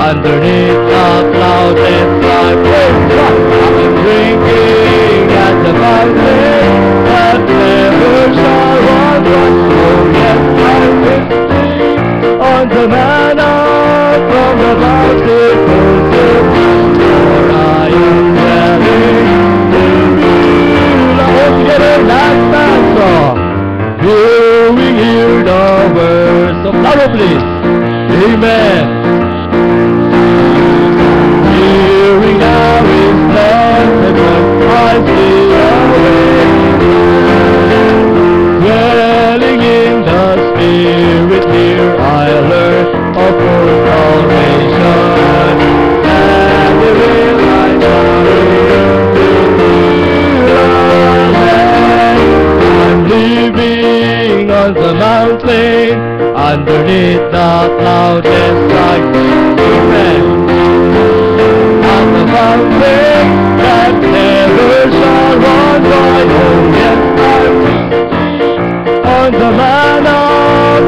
underneath the cloudless sky. I'm drinking at the fountain that never shall run dry. Oh yes, I'm thirsty on the manna from the bountiful stream, for I am telling you. All together, last stanza. We hear the words of love, please. Amen. Hearing now is blessed when I see away. Dwelling in the Spirit here, I learn of full salvation, and the real life I'm living on the mountain, underneath the cloudless sky. Amen. On the mountain that never shall run dry. Oh yes, I'm on the manna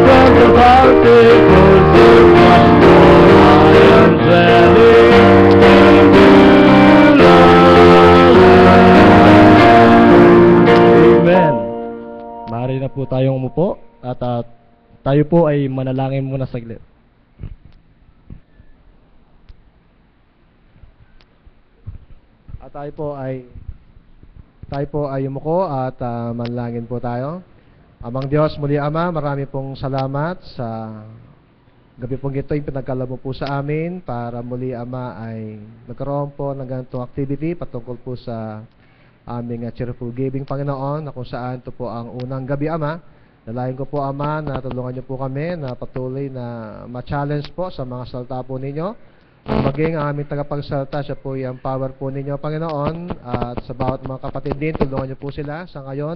from the bountiful supply, for I am dwelling in the land. Amen. Maaari na po tayong umupo at tayo po ay manalangin muna saglit. At tayo po ay umuko at manalangin po tayo. Amang Diyos, muli Ama, marami pong salamat sa gabi pong ito yung pinagkaloob mo po sa amin para muli Ama ay nagkaroon po ng ganitong activity patungkol po sa aming cheerful giving, Panginoon, na kung saan ito po ang unang gabi, Ama. Dalayan ko po, Ama, na tulungan niyo po kami na patuloy na ma-challenge po sa mga salita po ninyo. Maging ang aming tagapagsalita, siya po yung power po ninyo, Panginoon. At sa bawat mga kapatid din, tulungan niyo po sila sa ngayon.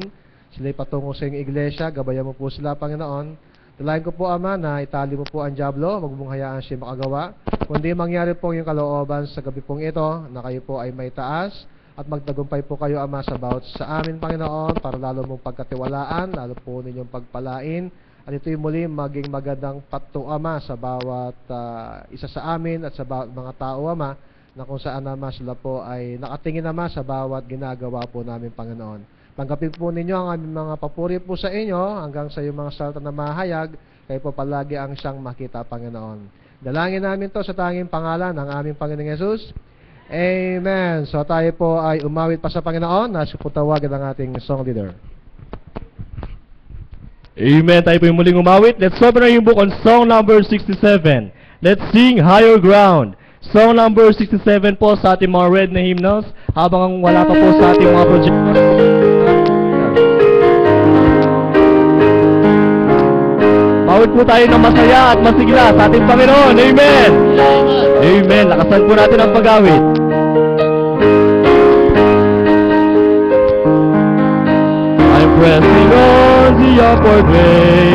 Sila'y patungo sa inyong iglesia, gabayan mo po sila, Panginoon. Dalayan ko po, Ama, na itali mo po ang dyablo, wag mong hayaan siya makagawa. Kundi mangyari po yung kalooban sa gabi pong ito, na kayo po ay may taas, at magtagumpay po kayo, Ama, sa bawat sa amin, Panginoon, para lalo mong pagkatiwalaan, lalo po ninyong pagpalain. At ito'y muli maging magandang patto, Ama, sa bawat isa sa amin at sa bawat mga tao, Ama, na kung saan, Ama, sila po ay nakatingin, Ama, sa bawat ginagawa po namin, Panginoon. Tanggapin po ninyo ang aming mga papuri po sa inyo hanggang sa iyong mga salita na mahayag. Kayo po palagi ang siyang makita, Panginoon. Dalangin namin to sa tanging pangalan ng aming Panginoong Yesus. Amen. So tayo po ay umawit pa sa Panginoon. Nasa po tawagan ang ating song leader. Amen. Tayo po yung muling umawit. Let's open yung book on song number 67. Let's sing Higher Ground. Song number 67 po sa ating mga red na hymnals. Habang wala pa po sa ating mga project. Mawit po tayo ng masaya at masigla sa ating Panginoon. Amen! Amen! Lakasan po natin ang pag-awit. I'm pressing on the upward way.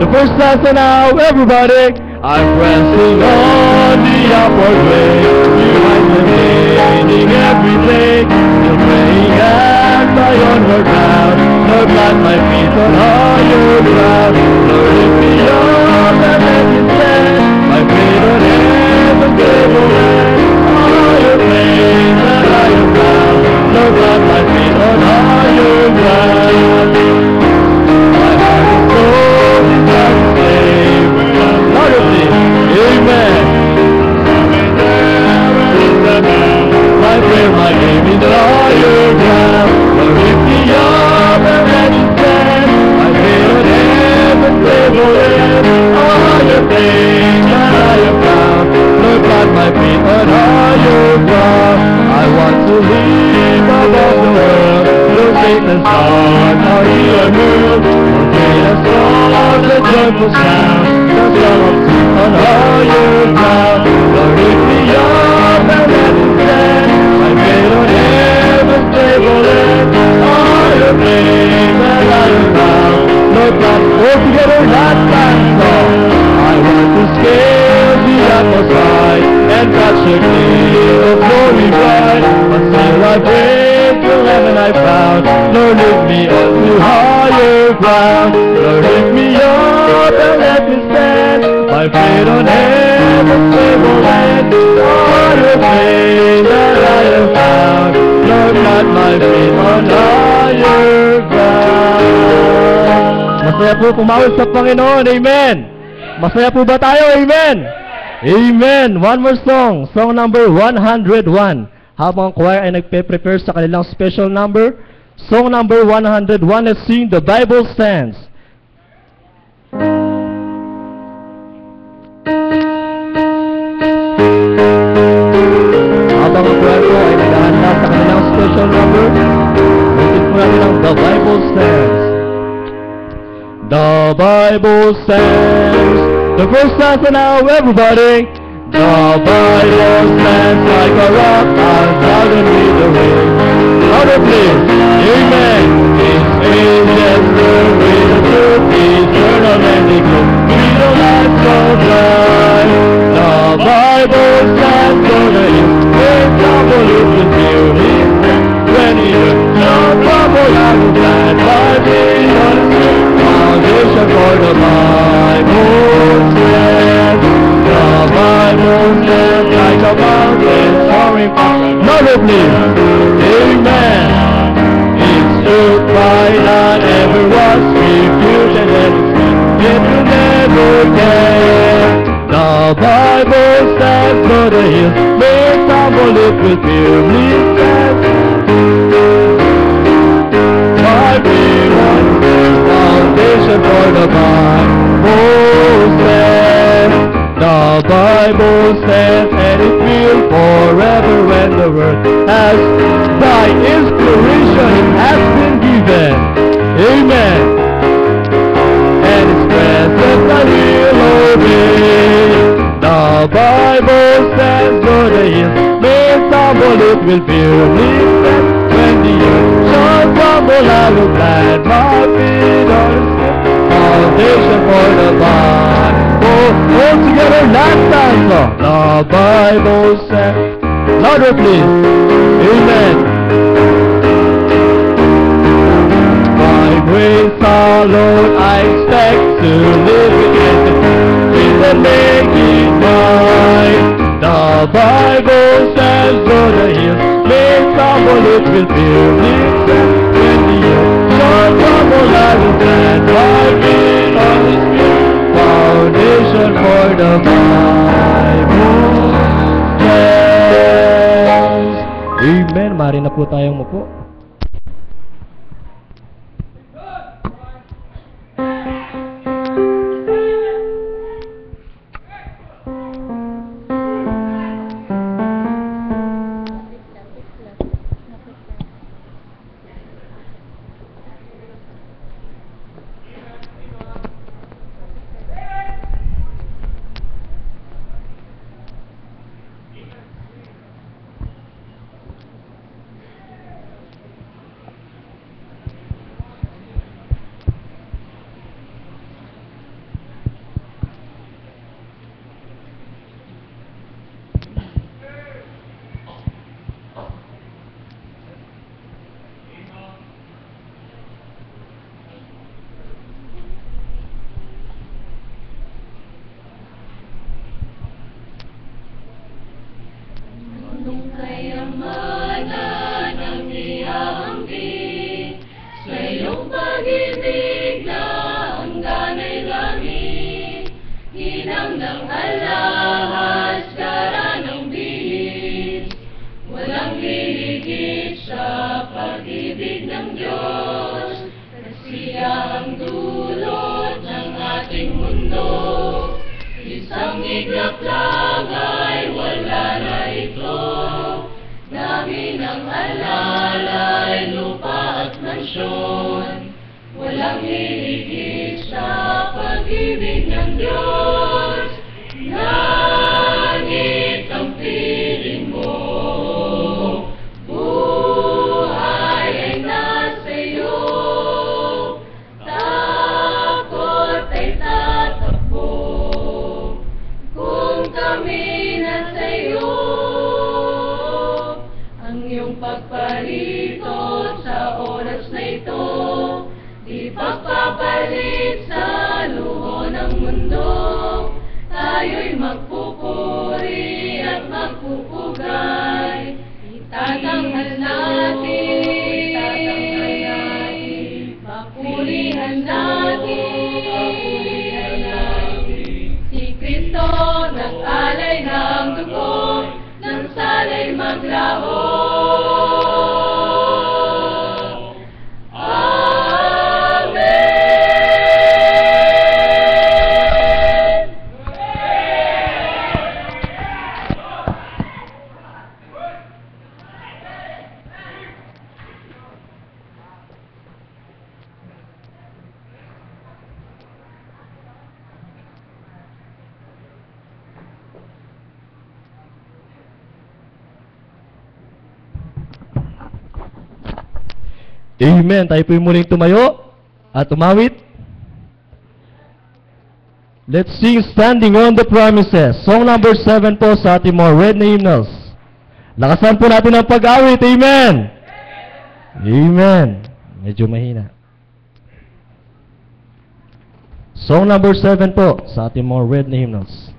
The first stanza now, everybody. I'm pressing on the upward way. Behind the gaining every day. Still praying and I onward bound. Lord, plant my feet on higher ground. Lord, lift me up and let me stand. My feet on heaven's table land. Higher place and higher ground. Lord, plant my feet on higher ground. My heart and soul desire to stay where I'm loudly. Amen. My prayer, my game in the higher ground. Lord, lift me up and let me stand. My feet on heaven's table land. Higher place and higher ground. Lord, plant my feet on higher ground. I want to live above the world. Lord, Satan's heart, how he unmoved. Forget us all the joyful sound. The song of sin on higher ground. Lord, lift me up and let me stand. My feet on heaven's table land. Higher place and higher ground. Lord, plant all together that song. I want to scale the atmosphere and catch a gleam of glory bright. Until I break the heaven I found. Lord, lift me up to higher ground. Lord, lift me up and let me stand. My feet on heaven's table land. all the pain that I have found. Lord, not my feet on higher ground. Masaya po pumawis sa Panginoon. Amen. Masaya po ba tayo? Amen. Amen. One more song. Song number 101. Habang ang choir ay nagpe-prepare sa kanilang special number, song number 101, let's sing The Bible Stands. Habang ang choir po ay naghahanda sa kanilang special number, ulitin po natin ang The Bible Stands. The Bible stands, the first stanza now, everybody. The Bible stands like a rock, undoubtedly the way. Audibly, amen. Its ages will be the truth, eternal and equal. We don't have so blind. The Bible stands for the youth, it's unbelievable beauty. When you no trouble, I will stand by me on the foundation for the Bible stands. The Bible stands like a mountain soaring far. Notably, amen. It stood by not everyone's refuted and it will never get. The Bible stands for the hills, may stumble it will firmly stand. Everyone foundation for the Bible stands. The Bible stands and it will forever when the word has by inspiration has been given. Amen. And its presence I will obey. The Bible stands for the hills, may stumble it will firmly stand. When the earth shall crumble, I will plant my feet on its foundation for the Bible. All together, last stanza. The Bible says, louder please. Amen. By grace alone, I expect to live in the peace and make it mine. The Bible says, though the hills may stumble, it will firmly stand. When the earth shall crumble, I will plant my feet on its foundation for the Bible stands. Amen. Mari na po tayong mupo. Tayo'y magpupuri at Amen. Tayo po yung muling tumayo at umawit. Let's sing Standing on the Promises. Song number 7 po sa ating mga red na hymnals. Lakasan po natin ang pag-awit. Amen. Amen. Medyo mahina. Song number 7 po sa ating mga red na hymnals.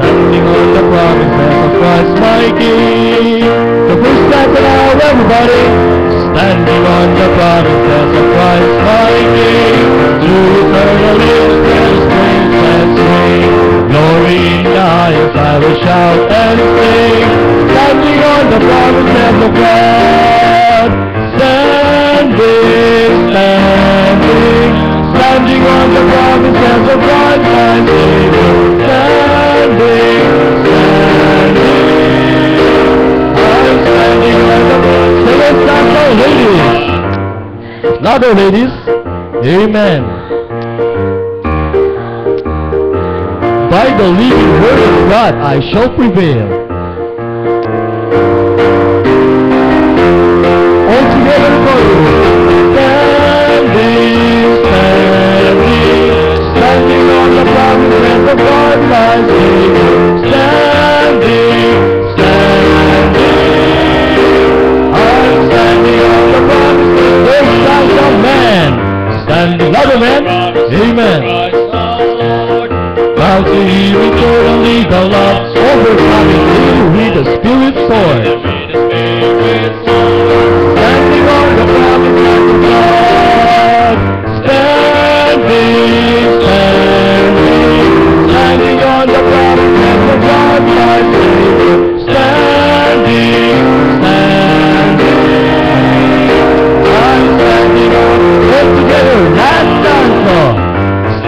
Standing on the promises of Christ my King. The first step now, everybody. Standing on the promises of Christ my King. To eternal lives, praise, praise, and sing. Glory in the highest, I will shout and sing. Standing on the promises of God. Standing, standing. Standing on the promises of God, my Savior. Standing, standing. I'm standing on the promises of God, ladies. Louder, ladies. Amen. By the living word of God, I shall prevail. All together for you. Standing, standing, standing on the promises of God, my Savior. Standing, standing, I'm standing on the promises. First time of man, standing, louder man. Amen. Bow to Him eternally, the love overcoming you with the Spirit's sword. Standing on the promises of God. Standing, standing, standing on the promises of God, my Savior. Standing, standing, I'm standing on. Let's together, last dance song.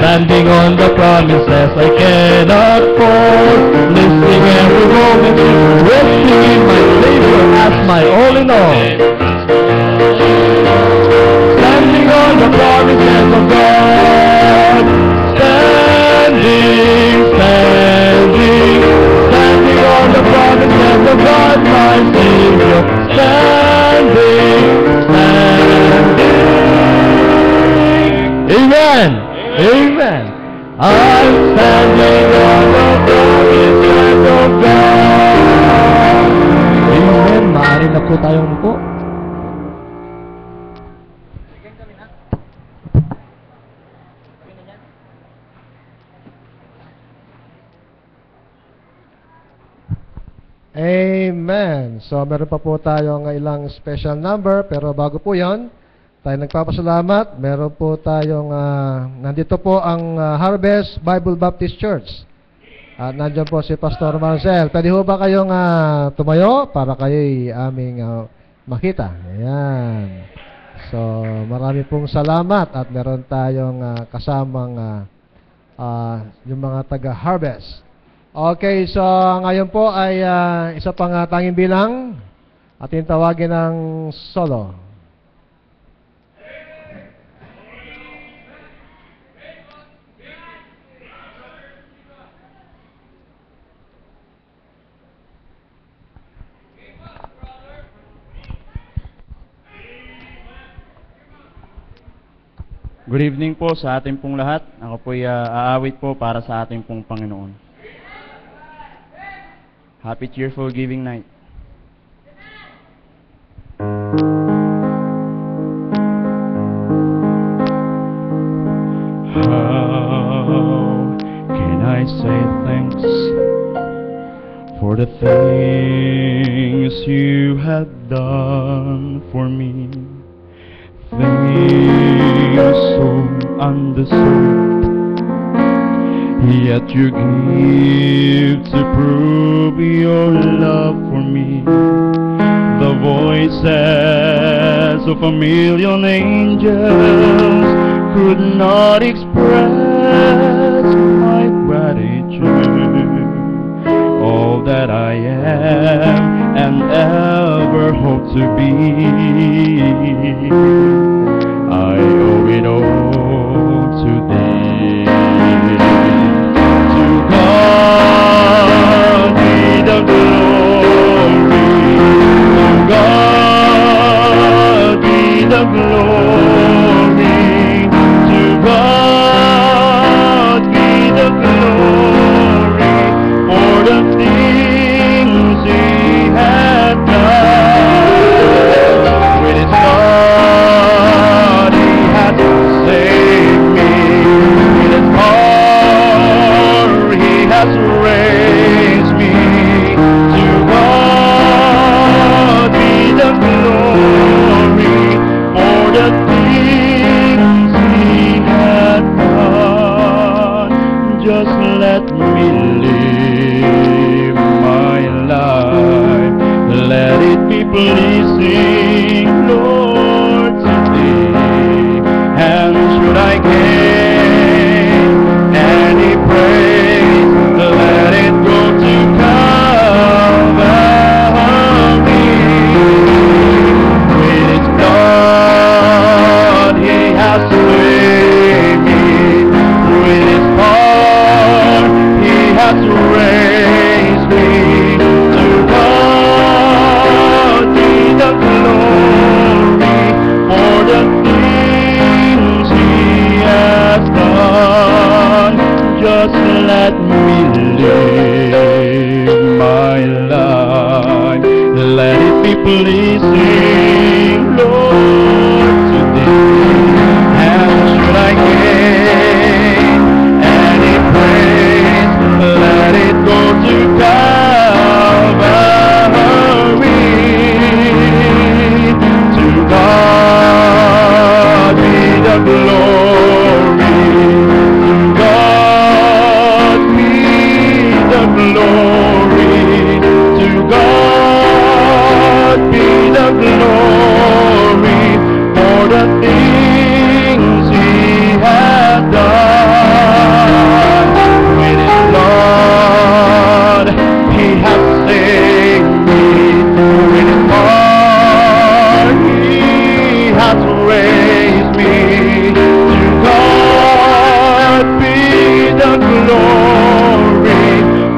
Standing on the promises I cannot fall. Listening every moment, resting in my Savior as my all in all. Standing on the promises of God. Standing, standing, standing on the promises of God, my Savior. Standing, standing. Amen. Amen. I'm standing on the promises of God. Amen. Maaari na po tayong umupo. Amen. So, meron pa po tayong ilang special number, pero bago po yon, tayo nagpapasalamat. Meron po tayong, nandito po ang Harvest Bible Baptist Church. At nandiyan po si Pastor Marcel. Pwede ho ba kayong tumayo para kayo'y aming makita? Ayan. So, marami pong salamat at meron tayong kasamang yung mga taga-Harvest. Okay, so ngayon po ay isa pang tanging bilang ating tawagin ng solo. Good evening po sa ating pong lahat. Ako po ay aawit po para sa ating pong Panginoon. Happy Cheerful Giving Night. How can I say thanks for the things you have done for me? Things so undeserved, yet you give to prove your love for me. The voices of a million angels could not express my gratitude. All that I am and ever hope to be, I owe it all to thee. To God To God be the glory for the things He has done. Just let me live my life. Let it be pleasing, Lord, today. And should I gain any praise, let it go to Calvary. To God be the glory. To God be the glory. To God be the glory for the things He has done. With His blood He has saved me. With His heart He has raised me. To God be the glory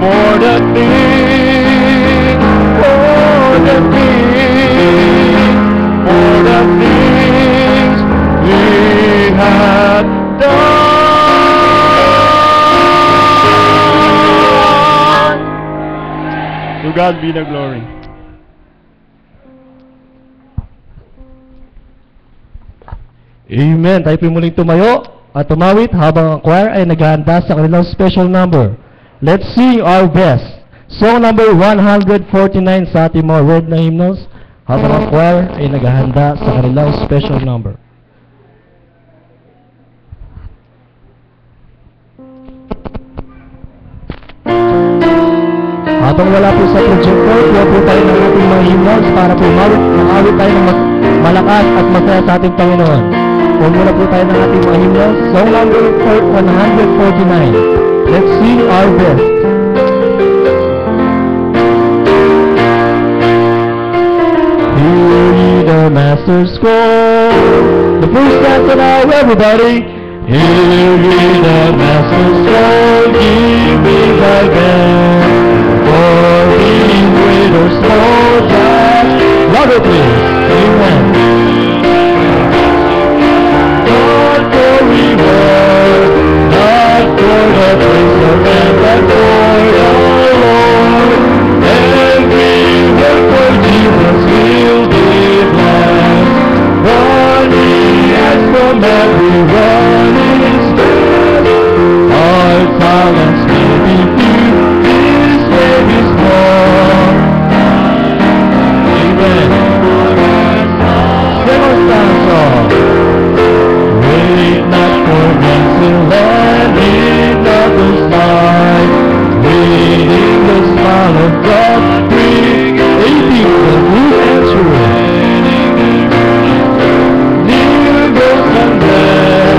for the things, for the things, for the things He hath done. To God be the glory. Amen. Tayo po muling tumayo at tumawit habang ang choir ay naghahanda sa kanilang special number. Let's sing our best. Song number 149 sa ating mga red na hymnals habang ang choir ay naghahanda sa kanilang special number. Habang wala po sa projector, kuha po tayo ng ating mga hymnals para po makawit tayo ng malakas at masaya sa ating Panginoon. Kuha muna po tayo ng ating mga hymnals. Song number 149. Let's sing our best. Hear ye the Master's call, the first stanza now, everybody. Hear ye the Master's call, give me thy best. For being great or small, just love it, please. Amen. Not for reward, not for the praise of man, but for the Lord. Every work for Jesus will be blessed. What He has from everyone is best. Our talents may be few, His name is more. Amen. Second stanza. Wait not for men to land in the side, waiting the smile of God, bring a people who answer it. Near goes and then,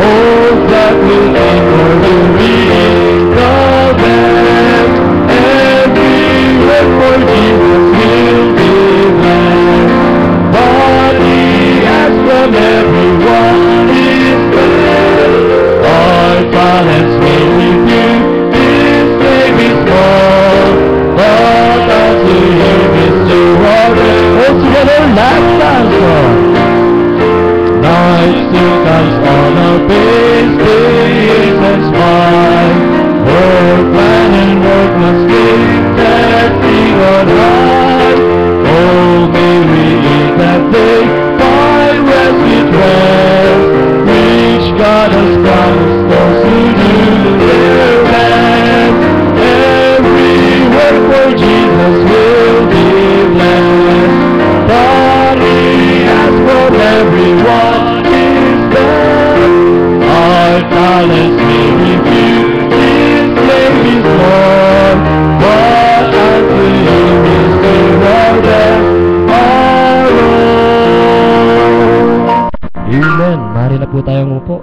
all that will be for the reading the best. Every word for Jesus will be blessed. What He asks from everyone is best. Our talents may be few, His name is more, but unto Him is to order. All together, last stanza. Night still comes on our face, days and smile. Work, plan, and work must be testing on high. Oh, may we eat that day, find rest with rest, which God has promised those who do their best. Every work for Jesus will be blessed. But He has from everyone His best. Our talents may be few, His name is Lord, but unto Him is the reward our own. Amen. Mari na po tayong upo.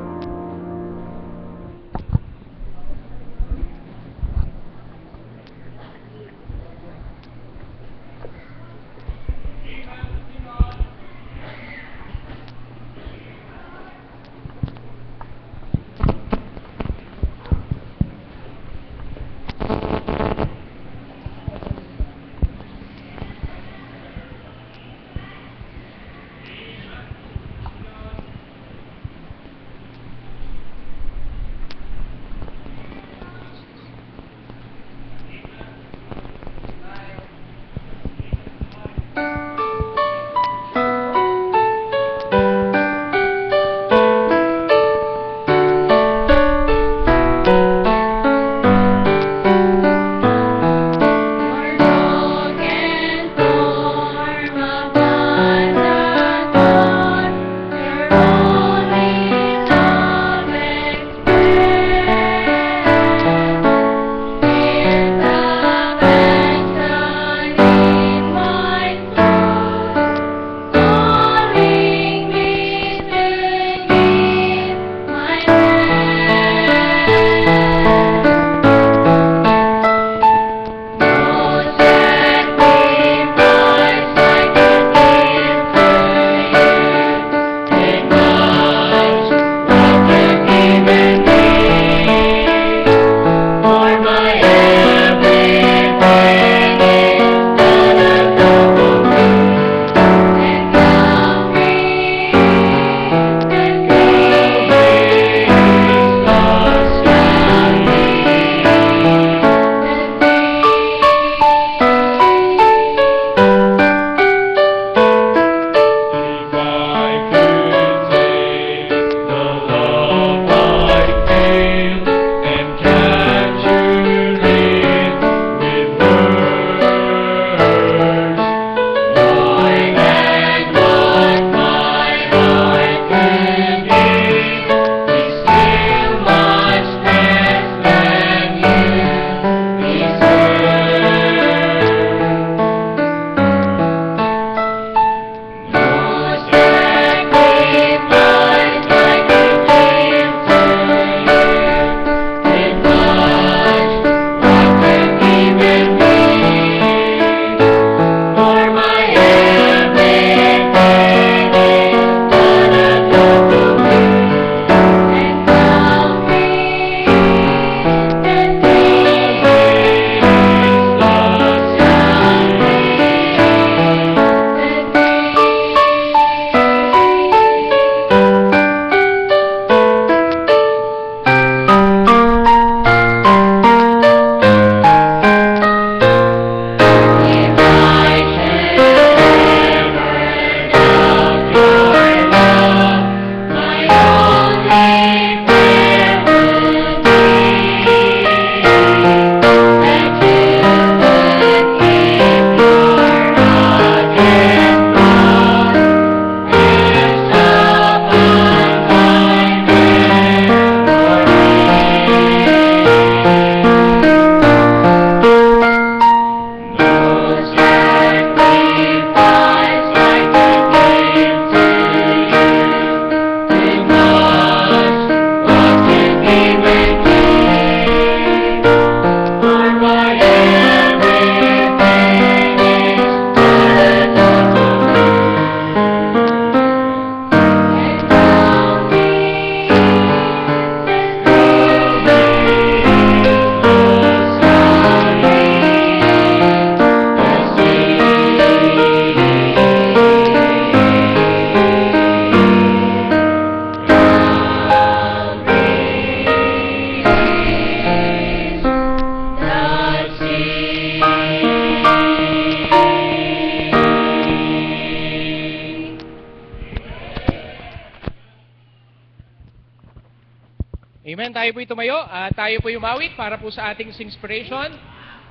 Amen. Tayo po'y tumayo at tayo po'y umawit para po sa ating inspiration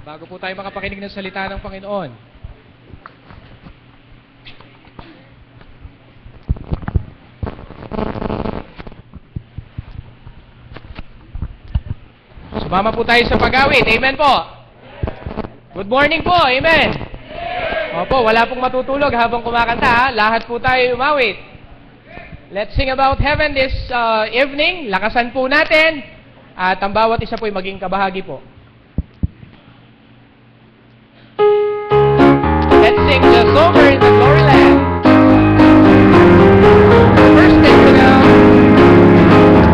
bago po tayo makapakinig ng salita ng Panginoon. Sumama po tayo sa pag-awit. Amen po. Good morning po. Amen. Opo, wala pong matutulog habang kumakanta ha. Lahat po tayo umawit. Let's sing about heaven this evening. Lakasan po natin. At ang bawat isa po'y maging kabahagi po. Let's sing just over in the glory land. First thing to know,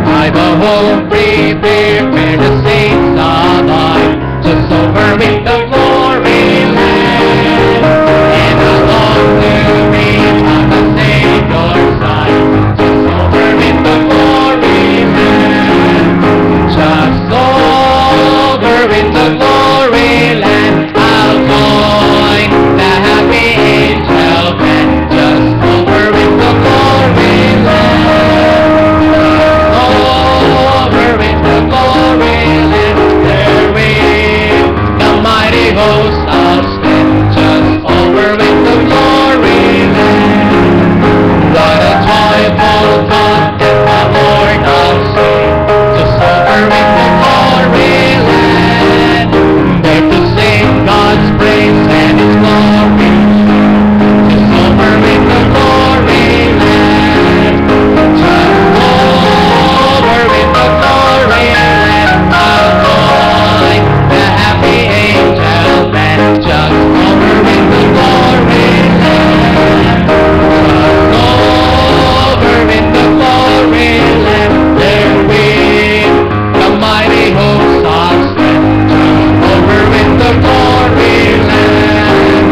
I behold prepared where the saints abide, just over in the glory land. And I long to reach on the Savior's side, just over in the glory land. Just over in the glory land, I'll join the happy angel band. Just over in the glory land. Over in the glory land, there with the mighty host I'll stand. Just over in the glory land. What a joyful thought that the Lord I'll sing. Just over in the glory land, there to sing God's praise and His glory. Just over in the glory land. Just over in the glory land, I'll join the happy angel band. Just over in the glory land. Just over in the glory land, there with the mighty hosts I'll stand. Just over in the glory land,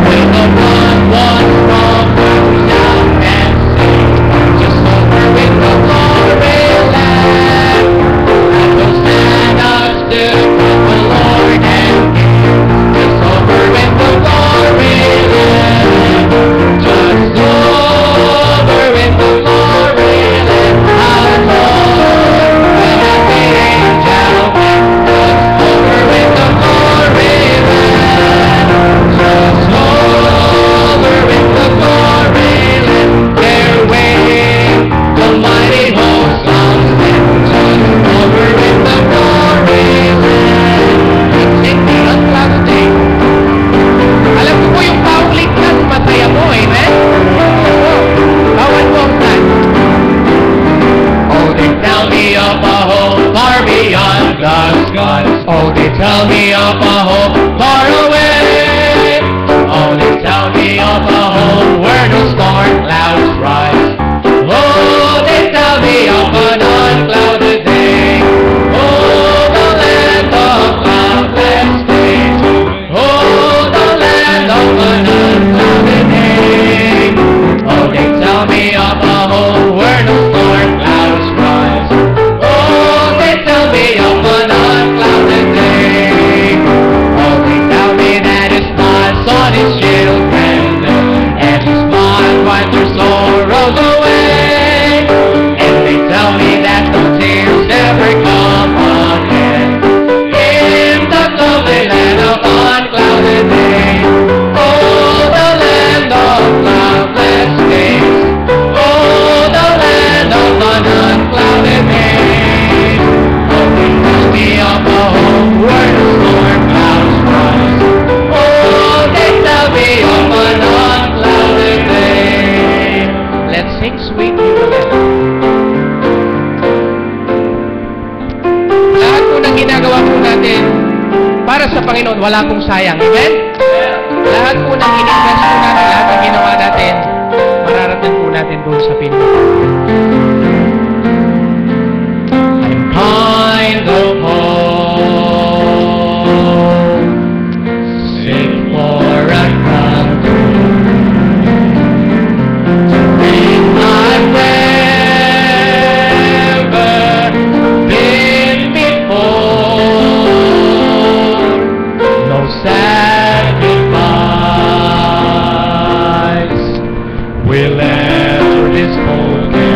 with the one from whom now can sing. Just over in the glory land, and those banners still from the Lord and King. Just over in the glory land, just over in the glory land, our Lord, the happy angel band. Just over in the glory land, just over in the glory land, there with the mighty hosts I'll stand. Just over in the glory land, it's the unclouded day. Alam ko po yung pawang ligtas, mataya mo, amen? Oo, bawal po ang plan. Oh, they tell me of a hope far beyond the skies. Oh, they tell me of a hope far away. Oh, they tell me of a hope where no storm clouds rise. Oh, they tell me of an unclouded day. Oh, the land of cloudless days. Oh, the land of an unclouded day. Oh, they tell me of a home where no storm clouds rise. Oh, they tell me of an unclouded day. Oh, they tell me that His smiles on His children, and His smile wipes their sorrows away. And they tell me that no tears ever come again in the lovely land of unclouded days. Oh, the land of cloudless days. Oh, the land of an unclouded days. Oh, they tell me of a home where the storm clouds rise. Oh, they tell me of an unclouded day. Let's sing sweet together. Lahat po ng ginagawa po natin para sa Panginoon, wala pong sayang. Amen? Lahat po ng ininvest po natin, lahat ng ginawa natin, mararating po natin doon sa pinaka. I'm kind of home, sing for a country, bring my never been before, no sacrifice will ever be spoken.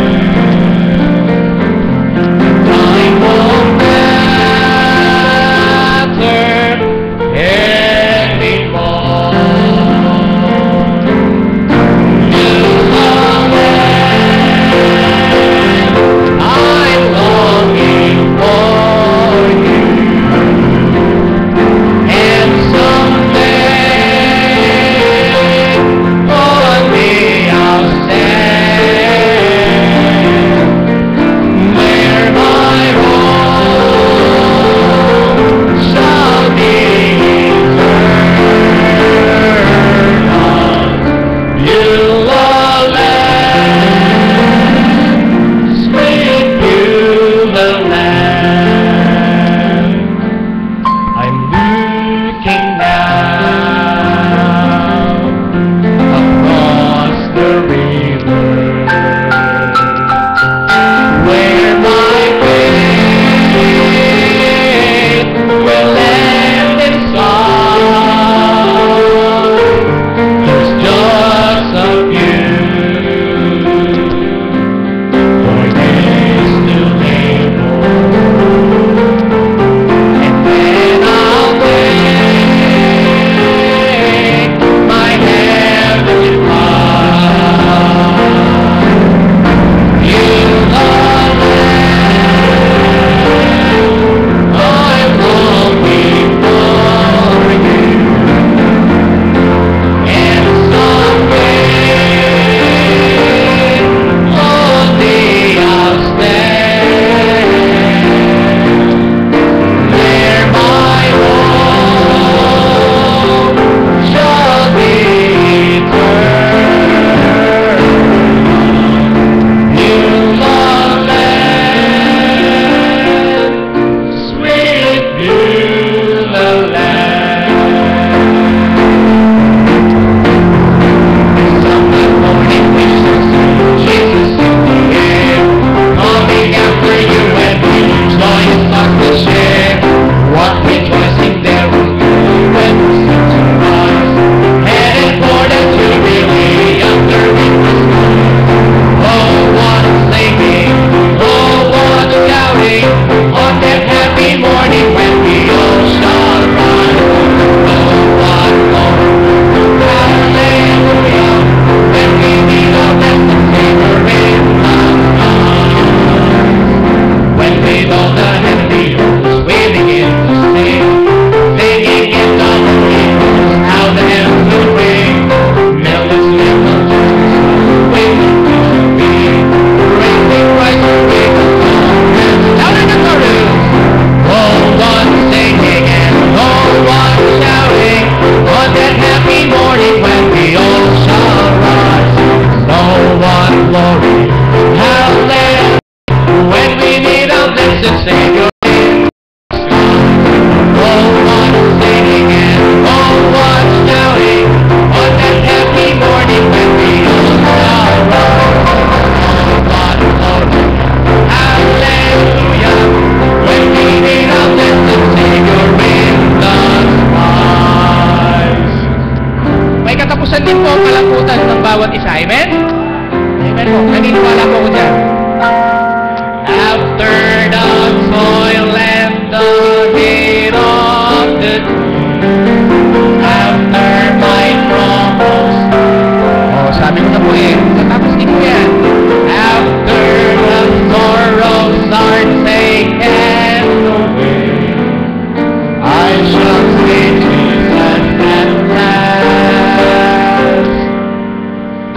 On that happy morning when we all shall rise, so what glory, hallelujah, when we meet our blessed Savior in the sky. Oh, what singing and oh, what shouting, on that happy morning when we all shall rise. Oh, what glory, hallelujah, when we meet our blessed Savior in the skies. May katapusan din po ang kalamputan ng bawat isa. Amen? Amen po. Naniniwala po ko dyan. After the toil and the heat of the after my troubles. Oh, sabi ko na po eh. Tapos din po yan. After the sorrows are taken away, I shall see Jesus at last.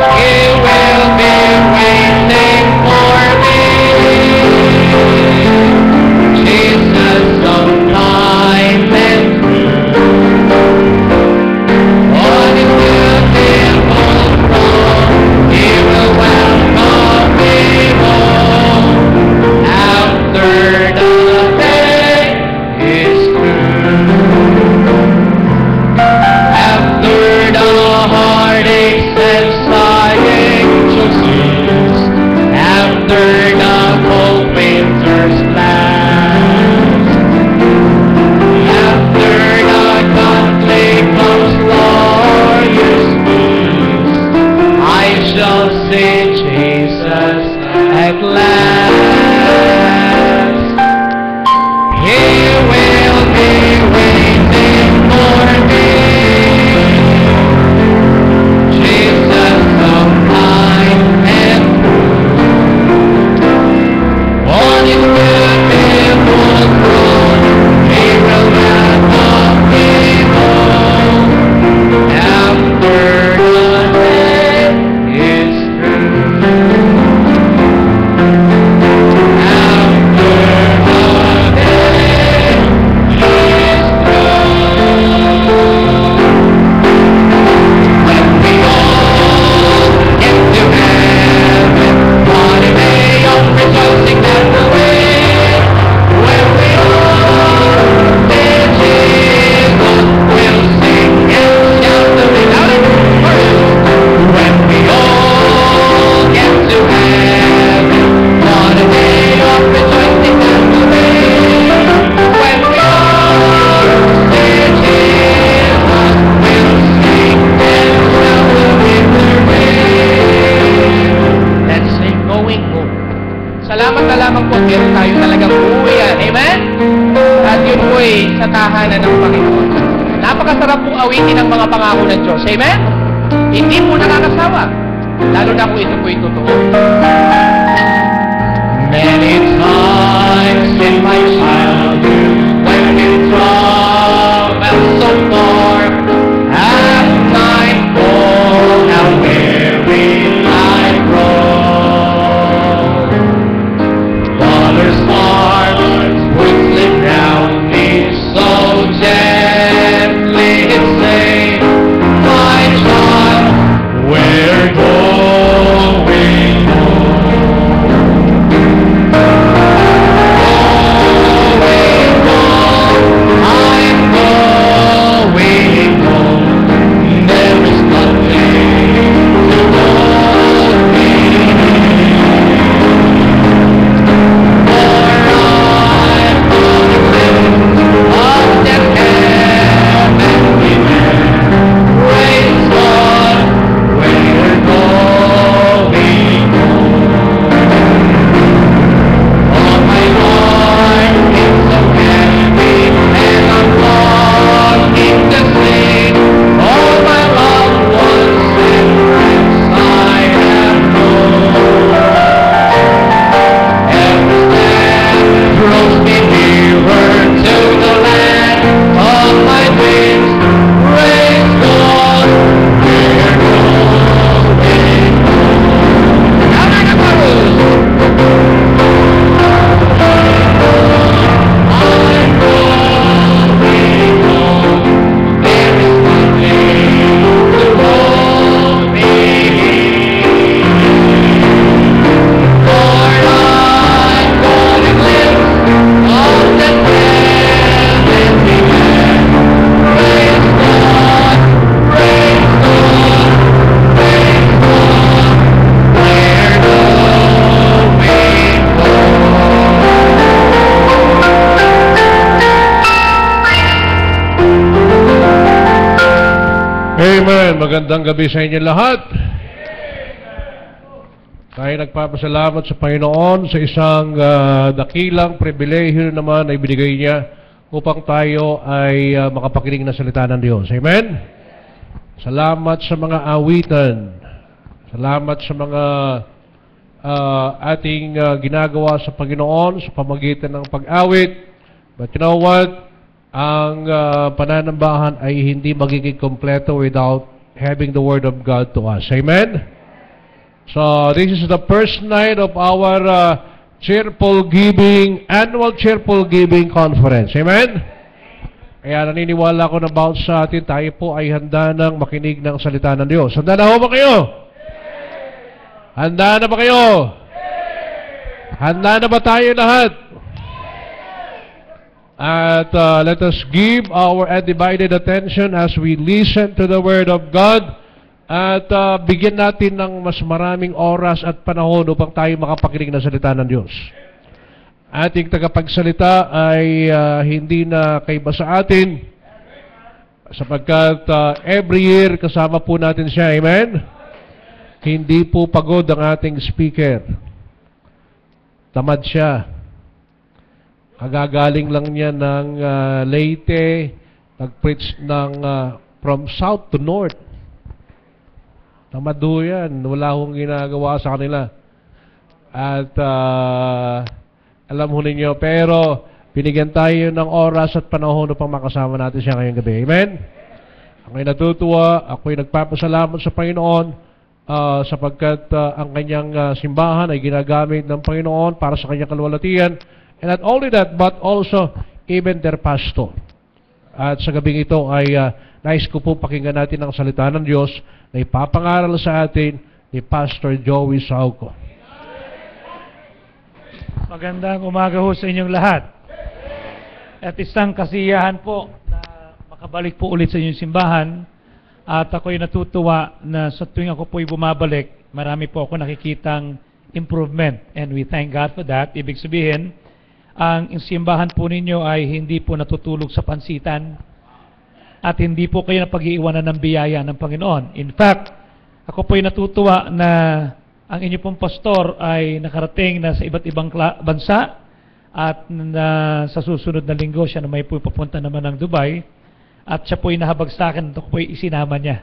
He will be waiting for me. Jesus of time and truth. On his beautiful throne, he will welcome me home. After the day is through. After the heartaches and sighing shall cease. After the cold winter's blast. After the conflict comes glorious peace. I shall see Jesus at last. He will be waiting for me. Jesus of time and truth. On his beautiful throne, he will welcome me home. After the day is through. After the day is through. When we all get to heaven, what a day of rejoicing that will be. When we all see Jesus, we'll sing and shout the loudest chorus. When we all get to heaven, what a day of rejoicing that will be. When we all see Jesus, we'll sing and shout the victory. Let's sing going home. Salamat na lamang po at meron tayo talagang uuwian. Amen? At yun po ay sa tahanan ng Panginoon. Napakasarap pong awitin ang mga pangako ng Diyos. Amen? Hindi po nakakasawa. Lalo na kung ito po ay totoo. Many times in my childhood, when you travel so far, at nightfall, how weary I grow. Father's arms would slip round me so gently and say, my child, we're going home. Going home. Amen. Magandang gabi sa inyo lahat. Tayo nagpapasalamat sa Panginoon sa isang dakilang pribilehiyo naman na ibinigay niya upang tayo ay makapakinig ng salita ng Diyos. Amen? Salamat sa mga awitan. Salamat sa mga ating ginagawa sa Panginoon sa pamagitan ng pag-awit. But you know what? Ang pananambahan ay hindi magiging kompleto without having the Word of God to us. Amen? So, this is the first night of our annual Cheerful Giving Conference. Amen? Kaya naniniwala ko na about sa atin, tayo po ay handa ng makinig ng salita ng Diyos. Handa na ho ba kayo? Handa na ba kayo? Handa na ba tayo lahat? At let us give our undivided attention as we listen to the Word of God at bigyan natin ng mas maraming oras at panahon upang tayo makapakinig ng salita ng Diyos. Ating tagapagsalita ay hindi na kaiba sa atin sapagkat every year kasama po natin siya. Amen? Hindi po pagod ang ating speaker. Tamad siya. Kagagaling lang niya ng Leyte, nag-preach ng from south to north. Tamado yan. Wala akong ginagawa sa kanila. At alam ho ninyo, pero binigyan tayo ng oras at panahon upang makasama natin siya ngayong gabi. Amen? Ako'y natutuwa, ako'y nagpapasalamat sa Panginoon sapagkat ang kanyang simbahan ay ginagamit ng Panginoon para sa kanyang kaluwalhatian. And not only that, but also even their pastor. At sa gabing ito ay nais ko po pakinggan natin ang salita ng Diyos na ipapangaral sa atin ni Pastor Joey Sauco. Magandang umaga ho sa inyong lahat. At isang kasiyahan po na makabalik po ulit sa inyong simbahan. At ako'y natutuwa na sa tuwing ako po'y bumabalik, marami po ako nakikitang improvement. And we thank God for that. Ibig sabihin, ang simbahan po ninyo ay hindi po natutulog sa pansitan at hindi po kayo napag-iiwanan ng biyaya ng Panginoon. In fact, ako po'y natutuwa na ang inyo pong pastor ay nakarating na sa iba't ibang bansa at na sa susunod na linggo siya na may po'y papunta naman ng Dubai at siya po'y nahabag sa akin at ako po'y isinama niya.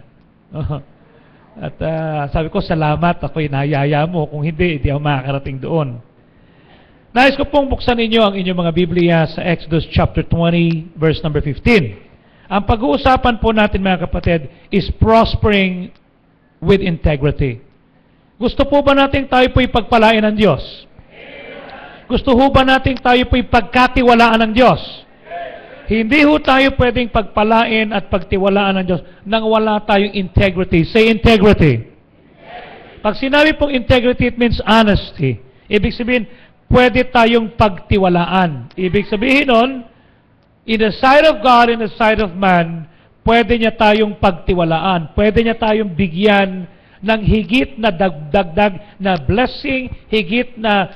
At sabi ko, salamat, ako'y nayaya mo. Kung hindi ako makakarating doon. Nais ko pong buksan ninyo ang inyong mga Biblia sa Exodus chapter 20, verse number 15. Ang pag-uusapan po natin, mga kapatid, is prospering with integrity. Gusto po ba natin tayo po'y pagpalain ng Diyos? Gusto po ba natin tayo po'y pagkatiwalaan ng Diyos? Hindi ho tayo pwedeng pagpalain at pagtiwalaan ng Diyos nang wala tayong integrity. Say integrity. Pag sinabi pong integrity, it means honesty. Ibig sabihin, pwede tayong pagtiwalaan. Ibig sabihin nun, in the sight of God, in the sight of man, pwede niya tayong pagtiwalaan. Pwede niya tayong bigyan ng higit na dagdag na blessing, higit na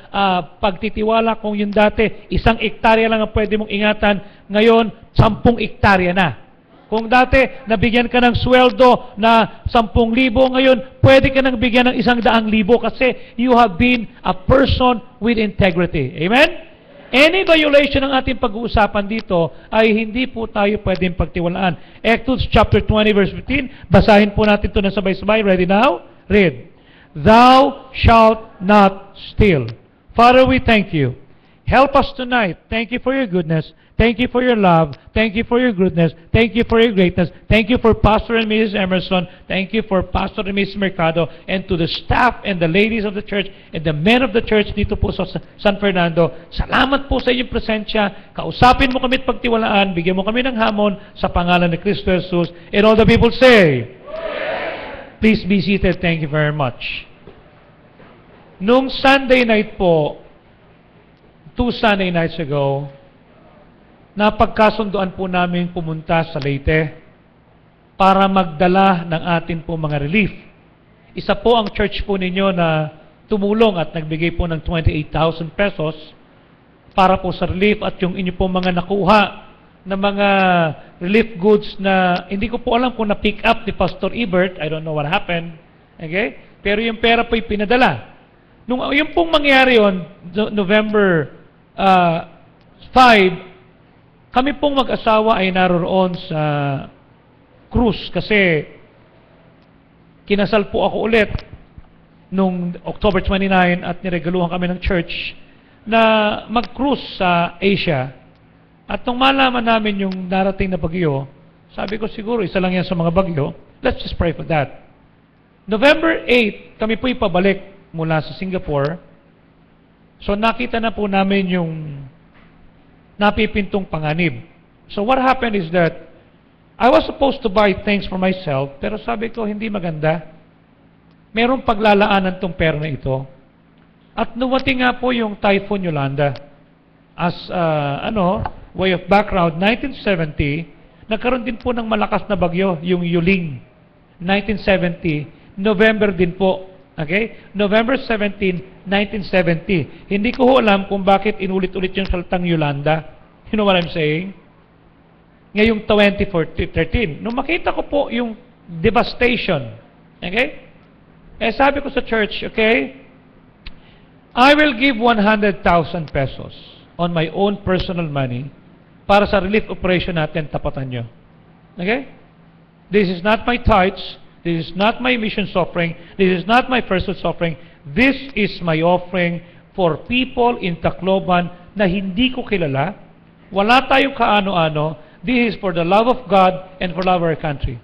pagtitiwala. Kung yung dati, 1 hektarya lang ang pwede mong ingatan, ngayon, 10 hektarya na. Kung dati, nabigyan ka ng sweldo na 10,000, ngayon, pwede ka nang bigyan ng 100,000 kasi you have been a person with integrity. Amen? Any violation ng ating pag-uusapan dito ay hindi po tayo pwedeng pagtiwalaan. Exodus chapter 20 verse 15, basahin po natin ito na sabay-sabay. Ready now? Read. Thou shalt not steal. Father, we thank you. Help us tonight. Thank you for your goodness. Thank you for your love. Thank you for your goodness. Thank you for your greatness. Thank you for Pastor and Mrs. Emerson. Thank you for Pastor and Mrs. Mercado. And to the staff and the ladies of the church and the men of the church dito po sa San Fernando. Salamat po sa inyong presensya. Kausapin mo kami at pagtiwalaan. Bigyan mo kami ng hamon sa pangalan ni Kristo Jesus. And all the people say, please be seated. Thank you very much. Nung Sunday night po, 2 Sunday nights ago, napagkasunduan po namin pumunta sa Leyte para magdala ng atin po mga relief. Isa po ang church po ninyo na tumulong at nagbigay po ng 28,000 pesos para po sa relief at yung inyo po mga nakuha na mga relief goods na hindi ko po alam kung na-pick up ni Pastor Ebert. I don't know what happened. Okay? Pero yung pera po'y pinadala. Yung pong mangyari yon, November 5, kami pong mag-asawa ay naroon sa cruise kasi kinasal po ako ulit nung October 29 at niregaluhan kami ng church na mag-cruise sa Asia. At nung malaman namin yung darating na bagyo, sabi ko siguro isa lang yan sa mga bagyo, let's just pray for that. November 8, kami po'y pabalik mula sa Singapore. So nakita na po namin yung napipintong panganib. So what happened is that I was supposed to buy things for myself, pero sabi ko hindi maganda. Merong paglalaanan tong pera na ito. At nuwati nga po yung Typhoon Yolanda. As way of background, 1970, nagkaroon din po ng malakas na bagyo, yung Yuling. 1970, November din po. Okay? November 17, 1970. Hindi ko alam kung bakit inulit-ulit yung salitang Yolanda. You know what I'm saying? Ngayong 2013, nung makita ko po yung devastation, okay? Sabi ko sa church, okay, I will give 100,000 pesos on my own personal money para sa relief operation natin, tapatan nyo. Okay? This is not my tithes. This is not my missions offering. This is not my first fruits offering. This is my offering for people in Tacloban na hindi ko kilala. Wala tayong kaano-ano. This is for the love of God and for love of our country.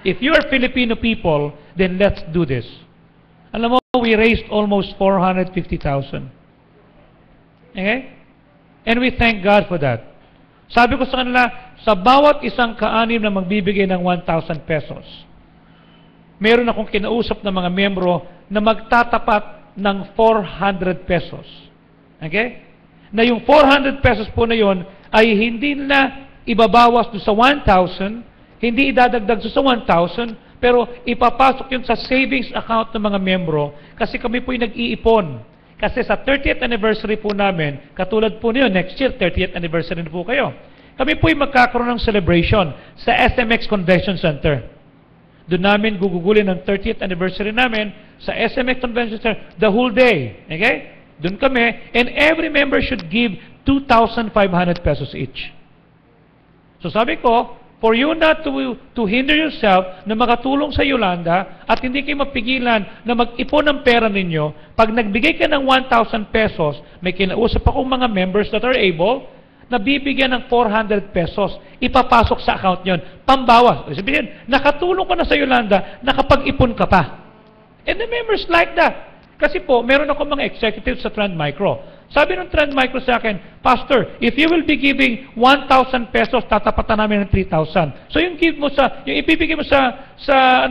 If you are Filipino people, then let's do this. Alam mo, we raised almost 450,000. Okay? And we thank God for that. Sabi ko sa kanila, sa bawat isang kaanim na magbibigay ng 1,000 pesos, meron akong kinausap ng mga membro na magtatapat ng 400 pesos. Okay? Na yung 400 pesos po na yon ay hindi na ibabawas do sa 1,000, hindi idadagdag do sa 1,000, pero ipapasok yun sa savings account ng mga membro kasi kami po'y nag-iipon. Kasi sa 30th anniversary po namin, katulad po niyo, next year, 30th anniversary na po kayo. Kami po'y magkakaroon ng celebration sa SMX Convention Center. Doon namin gugugulin ang 30th anniversary namin sa SMX Convention Center the whole day. Okay? Doon kami, and every member should give 2,500 pesos each. So sabi ko, for you not to hinder yourself na makatulong sa Yolanda at hindi kayo mapigilan na mag-ipon ng pera ninyo, pag nagbigay ka ng 1,000 pesos, may kinausap akong mga members that are able na bibigyan ng 400 pesos, ipapasok sa account nyon, pambawas. Sabihin, nakatulong ka na sa Yolanda, nakapag-ipon ka pa. And the members like that. Kasi po, meron ako mga executives sa Trend Micro. Sabi ng Trend Micro sa akin, Pastor, if you will be giving 1,000 pesos, tatapatan namin ng 3,000. So yung give mo yung ibibigay mo sa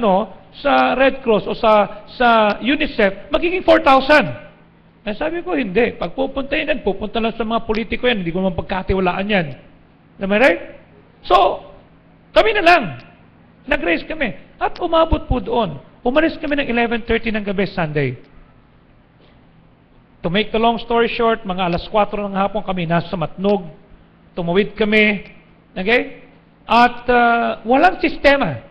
Red Cross o sa UNICEF, magiging 4,000. Sabi ko, hindi. Pag pupunta yan, pupunta lang sa mga politiko yan, hindi ko naman pagkatiwalaan yan. Am I right? So, kami na lang. Nag-raise kami. At umabot po doon. Umalis kami ng 11:30 ng gabi Sunday. To make the long story short, mga alas 4 ng hapon kami nasa Matnog. Tumawid kami. Okay? At walang sistema.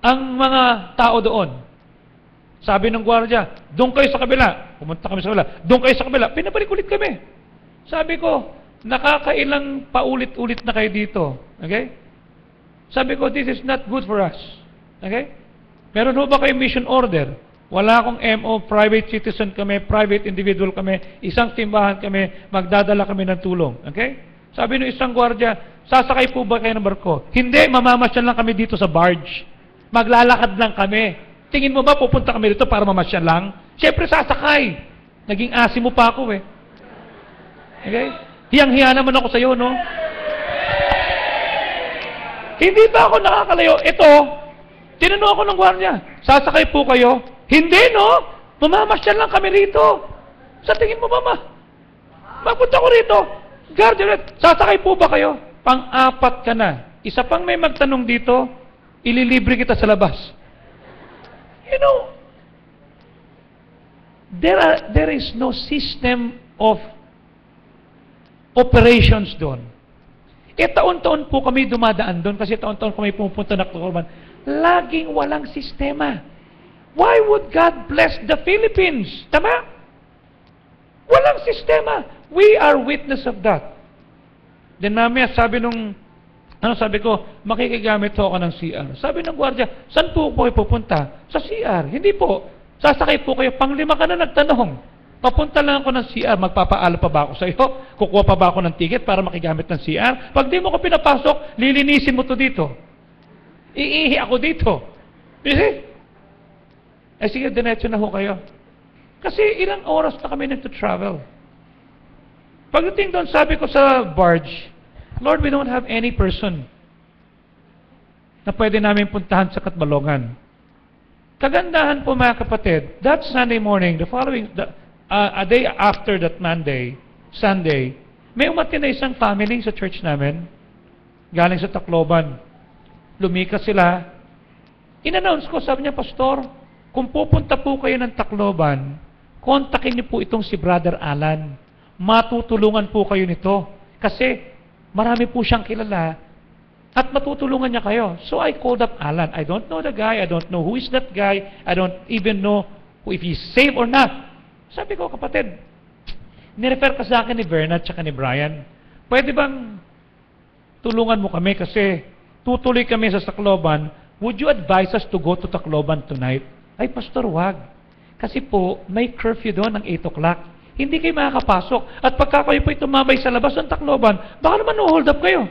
Ang mga tao doon. Sabi ng gwardiya, doon kayo sa kabila. Pumunta kami sa kabila. Doon kayo sa kabila. Pinabalik ulit kami. Sabi ko, nakakailang paulit-ulit na kayo dito. Okay? Sabi ko, this is not good for us. Okay? Meron ho ba kayo mission order? Wala akong MO, private citizen kami, private individual kami, isang simbahan kami, magdadala kami ng tulong. Okay? Sabi ng isang gwardiya, sasakay po ba kayo ng barko? Hindi, mamamasyan lang kami dito sa barge. Maglalakad lang kami. Tingin mo ba pupunta kami dito para mamasyan lang? Siyempre sasakay. Naging asi mo pa ako eh. Okay? Hiyang-hiya naman ako sa iyo, no? Hindi ba ako nakakalayo? Ito, tinanong ako ng gwardiya, sasakay po kayo? Hindi, no? Mamamasyan lang kami rito. Sa tingin mo ba, magpunta ko rito. Guardian, sasakay po ba kayo? Pang-apat ka na. Isa pang may magtanong dito, ililibre kita sa labas. You know, there is no system of operations doon. taon-taon po kami dumadaan doon kasi taon-taon kami pumupunta na Tacloban. Laging walang sistema. Why would God bless the Philippines? Tama? Walang sistema. We are witness of that. Then mamaya sabi ko, makikigamit ho ako ng CR. Sabi ng gwardiya, saan po kayo pupunta? Sa CR. Hindi po. Sasakay po kayo. Pang-5 ka na nagtanong. Papunta lang ako ng CR. Magpapaala pa ba ako sa iyo? Kukuha pa ba ako ng ticket para makigamit ng CR? Pag di mo ko pinapasok, lilinisin mo to dito. Iihi ako dito. You see? Sige, diretso na ho kayo. Kasi ilang oras na kami nagto-travel. Pagdating doon, sabi ko sa barge, Lord, we don't have any person na pwede namin puntahan sa Katbalogan. Kagandahan po mga kapatid, that Sunday morning, a day after that Monday, Sunday, may umatin na isang family sa church namin, galing sa Tacloban. Lumikas sila. In-announce ko, sabi niya, Pastor, kung pupunta po kayo ng Tacloban, kontakin niyo po itong si Brother Alan. Matutulungan po kayo nito. Kasi marami po siyang kilala at matutulungan niya kayo. So I called up Alan. I don't know the guy. I don't know who is that guy. I don't even know if he's saved or not. Sabi ko, kapatid, nirefer ka sa akin ni Bernard at ni Brian. Pwede bang tulungan mo kami kasi tutuloy kami sa Tacloban. Would you advise us to go to Tacloban tonight? Ay, Pastor, wag. Kasi po, may curfew doon ng 8 o'clock. Hindi kayo makakapasok. At pagka kayo po'y tumambay sa labas ng Tacloban, baka naman hold up kayo.